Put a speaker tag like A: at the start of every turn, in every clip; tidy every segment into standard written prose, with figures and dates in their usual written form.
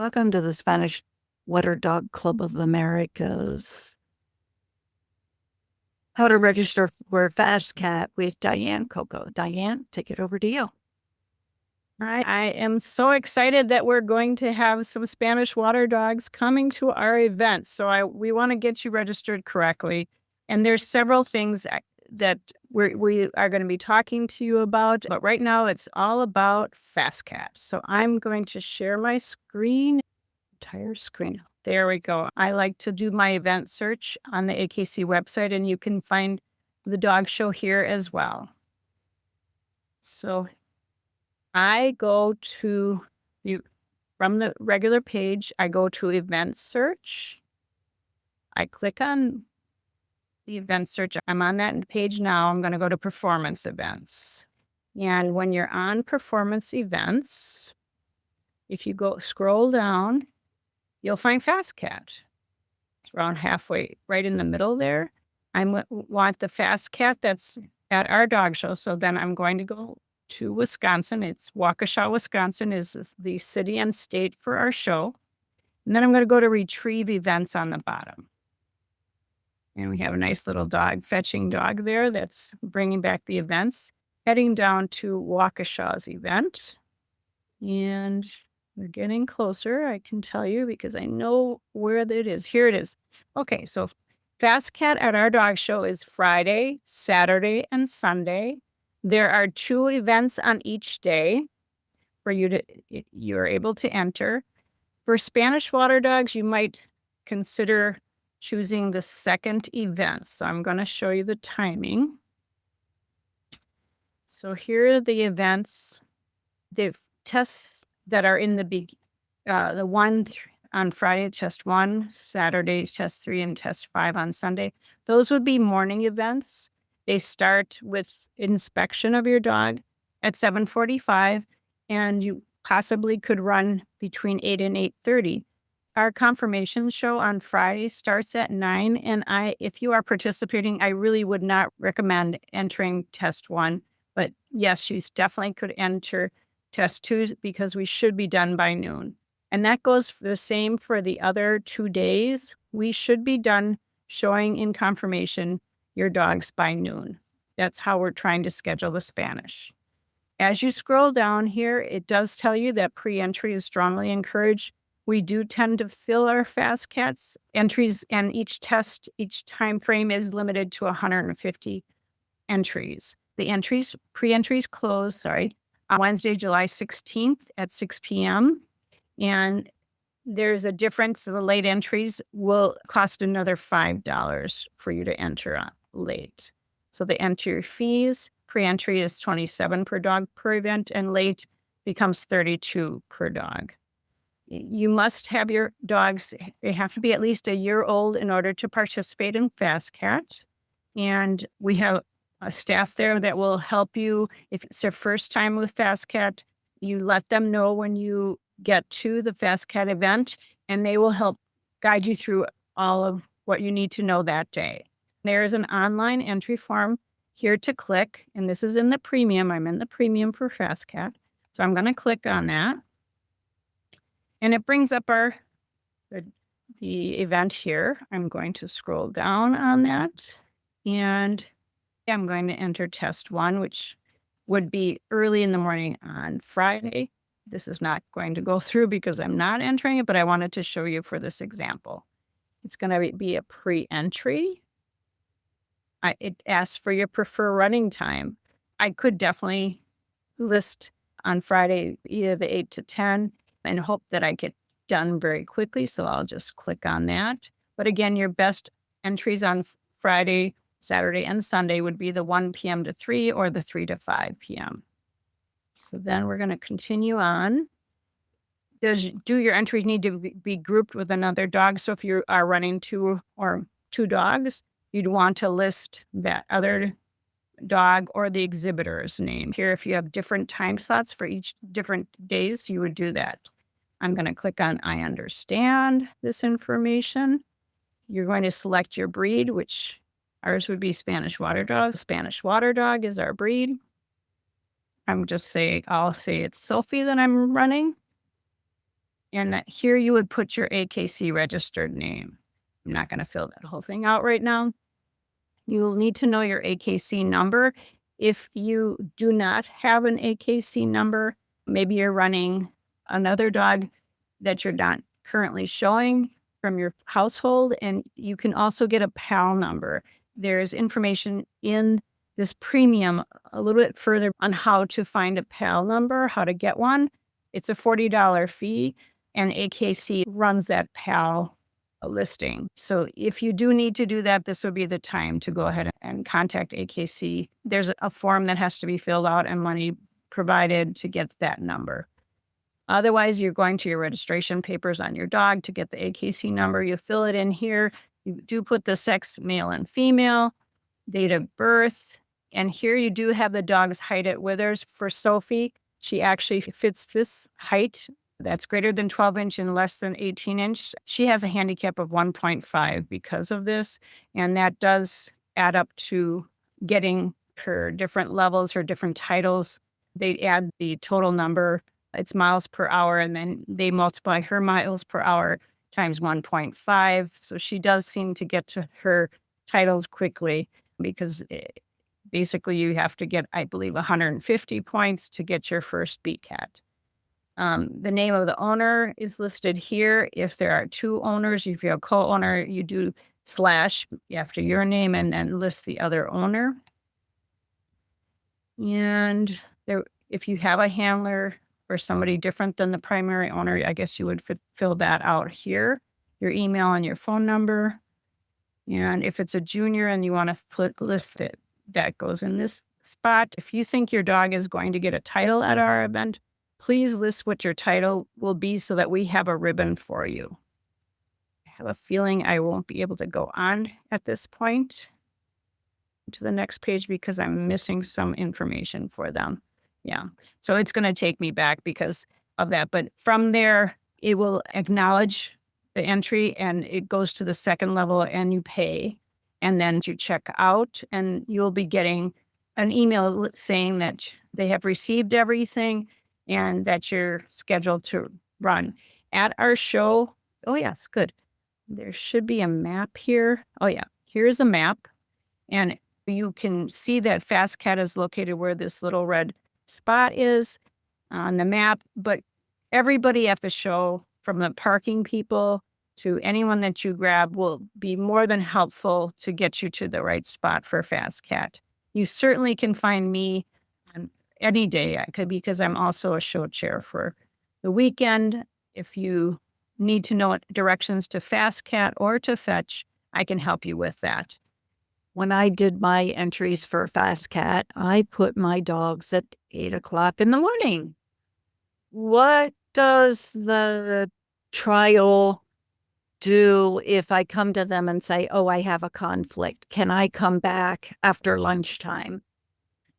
A: Welcome to the Spanish Water Dog Club of the Americas. How to register for FastCAT with Diane Coco. Diane, take it over to you.
B: I am so excited that we're going to have some Spanish water dogs coming to our event. So we want to get you registered correctly. And there's several things that we are going to be talking to you about. But right now it's all about FastCAT. So I'm going to share my screen, entire screen. There we go. I like to do my event search on the AKC website, and you can find the dog show here as well. So I go to from the regular page, I go to event search. I click on the event search. I'm on that page now. I'm going to go to performance events. And when you're on performance events, if you scroll down, you'll find FastCAT. It's around halfway, right in the middle there. I want the FastCAT that's at our dog show. So then I'm going to go to Wisconsin. It's Waukesha, Wisconsin is the city and state for our show. And then I'm going to go to retrieve events on the bottom. And we have a nice little fetching dog there that's bringing back the events. Heading down to Waukesha's event. And we're getting closer, I can tell you, because I know where it is. Here it is. Okay, so FastCAT at our dog show is Friday, Saturday, and Sunday. There are 2 events on each day for you're able to enter. For Spanish water dogs, you might consider choosing the second event. So I'm going to show you the timing. So here are the events, the tests that are in the one on Friday, test 1, Saturday, test 3, and test 5 on Sunday. Those would be morning events. They start with inspection of your dog at 7:45, and you possibly could run between 8 and 8:30. Our confirmation show on Friday starts at 9, and if you are participating, I really would not recommend entering test 1. But yes, you definitely could enter test 2 because we should be done by noon. And that goes the same for the other 2 days. We should be done showing in confirmation your dogs by noon. That's how we're trying to schedule the Spanish. As you scroll down here, it does tell you that pre-entry is strongly encouraged. We do tend to fill our FastCATs entries, and each time frame is limited to 150 entries. The pre-entries close, on Wednesday, July 16th at 6 p.m. And there's a difference. The late entries will cost another $5 for you to enter late. So the entry fees, pre-entry is $27 per dog per event, and late becomes $32 per dog. You must have your dogs, they have to be at least a year old in order to participate in FastCAT. And we have a staff there that will help you. If it's their first time with FastCAT, you let them know when you get to the FastCAT event, and they will help guide you through all of what you need to know that day. There is an online entry form here to click, and this is in the premium. I'm in the premium for FastCAT. So I'm going to click on that. And it brings up the event here. I'm going to scroll down on that, and I'm going to enter test 1, which would be early in the morning on Friday. This is not going to go through because I'm not entering it, but I wanted to show you for this example. It's going to be a pre-entry. It asks for your preferred running time. I could definitely list on Friday either the 8 to 10 and hope that I get done very quickly. So I'll just click on that. But again, your best entries on Friday, Saturday, and Sunday would be the 1 p.m. to 3 or the 3 to 5 p.m. So then we're going to continue on. Do your entries need to be grouped with another dog? So if you are running 2 dogs, you'd want to list that other dog or the exhibitor's name. Here, if you have different time slots for each different days, you would do that. I'm going to click on I understand this information. You're going to select your breed, which ours would be Spanish water dog. Spanish water dog is our breed. I'll say it's Sophie that I'm running. And here you would put your AKC registered name. I'm not going to fill that whole thing out right now. You'll need to know your AKC number. If you do not have an AKC number, maybe you're running another dog that you're not currently showing from your household, and you can also get a PAL number. There's information in this premium a little bit further on how to find a PAL number, how to get one. It's a $40 fee, and AKC runs that PAL listing. So if you do need to do that, this would be the time to go ahead and contact AKC. There's a form that has to be filled out and money provided to get that number. Otherwise, you're going to your registration papers on your dog to get the AKC number. You fill it in here. You do put the sex, male and female, date of birth. And here you do have the dog's height at Withers. For Sophie, she actually fits this height. That's greater than 12 inch and less than 18 inch. She has a handicap of 1.5 because of this. And that does add up to getting her different levels, her different titles. They add the total number. It's miles per hour, and then they multiply her miles per hour times 1.5. So she does seem to get to her titles quickly because basically you have to get, I believe, 150 points to get your first BCAT. The name of the owner is listed here. If there are two owners, if you're a co-owner, you do / after your name and then list the other owner. And if you have a handler or somebody different than the primary owner, I guess you would fill that out here, your email and your phone number. And if it's a junior and you want to list it, that goes in this spot. If you think your dog is going to get a title at our event, please list what your title will be so that we have a ribbon for you. I have a feeling I won't be able to go on at this point to the next page because I'm missing some information for them. Yeah. So it's going to take me back because of that. But from there, it will acknowledge the entry and it goes to the second level and you pay. And then you check out and you'll be getting an email saying that they have received everything and that you're scheduled to run. At our show, oh yes, good. There should be a map here. Oh yeah, here's a map. And you can see that FastCAT is located where this little red spot is on the map. But everybody at the show, from the parking people to anyone that you grab, will be more than helpful to get you to the right spot for FastCAT. You certainly can find me on any day because I'm also a show chair for the weekend. If you need to know directions to FastCAT or to Fetch, I can help you with that.
A: When I did my entries for FastCAT, I put my dogs at 8 o'clock in the morning. What does the trial do if I come to them and say, oh, I have a conflict? Can I come back after lunchtime?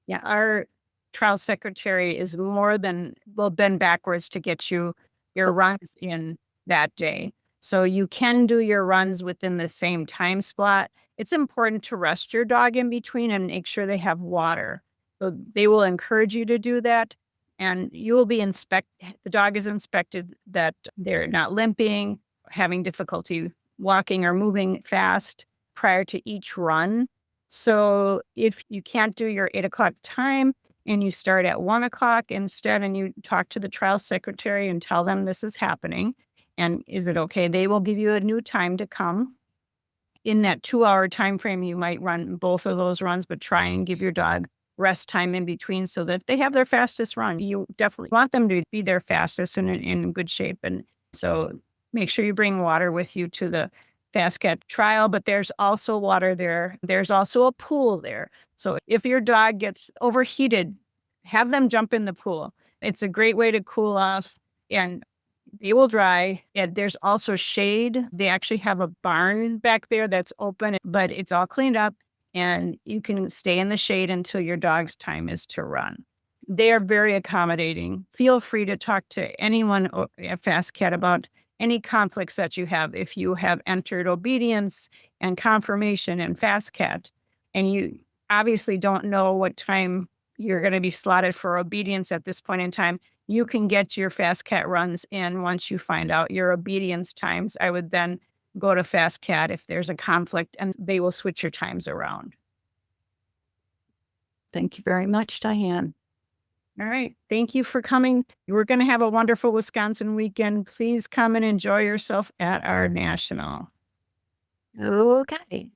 B: Yeah, our trial secretary is more than will bend backwards to get you your runs in that day. So you can do your runs within the same time slot. It's important to rest your dog in between and make sure they have water. So they will encourage you to do that. And you will be the dog is inspected that they're not limping, having difficulty walking or moving fast prior to each run. So if you can't do your 8 o'clock time and you start at 1 o'clock instead and you talk to the trial secretary and tell them this is happening and is it okay, they will give you a new time to come. In that 2-hour time frame, you might run both of those runs, but try and give your dog rest time in between so that they have their fastest run. You definitely want them to be their fastest and in good shape. And so make sure you bring water with you to the FastCAT trial, but there's also water there. There's also a pool there. So if your dog gets overheated, have them jump in the pool. It's a great way to cool off and they will dry. And there's also shade. They actually have a barn back there that's open, but it's all cleaned up and you can stay in the shade until your dog's time is to run. They are very accommodating. Feel free to talk to anyone at FastCAT about any conflicts that you have. If you have entered obedience and confirmation and FastCAT, and you obviously don't know what time you're going to be slotted for obedience at this point in time, you can get your FastCAT runs in once you find out your obedience times. I would then go to FastCAT if there's a conflict, and they will switch your times around.
A: Thank you very much, Diane.
B: All right. Thank you for coming. We're going to have a wonderful Wisconsin weekend. Please come and enjoy yourself at our national.
A: Okay.